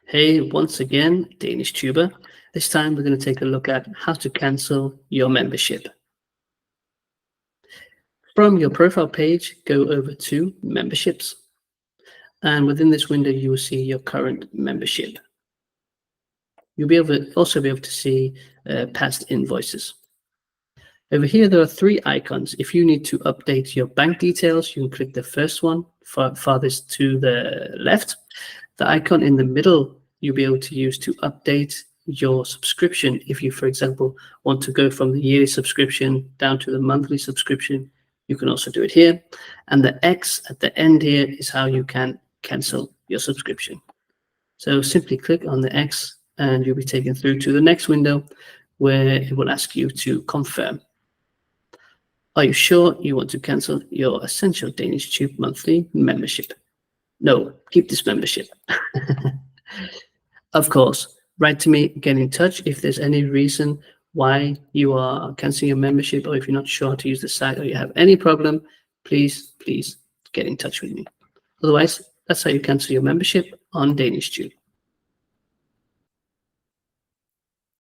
Hey, once again, Danish tuber. This time we're going to take a look at how to cancel your membership. From your profile page, go over to memberships. And within this window, you will see your current membership. You'll also be able to see past invoices. Over here, there are three icons. If you need to update your bank details, you can click the first one, farthest to the left. The icon in the middle, you'll be able to use to update your subscription. If you, for example, want to go from the yearly subscription down to the monthly subscription, you can also do it here. And the X at the end here is how you can cancel your subscription. So simply click on the X and you'll be taken through to the next window where it will ask you to confirm. Are you sure you want to cancel your Essential DanishTube monthly membership? No, keep this membership. Of course, write to me, get in touch if there's any reason why you are canceling your membership, or if you're not sure how to use the site, or you have any problem, please get in touch with me. Otherwise, that's how you cancel your membership on DanishTube.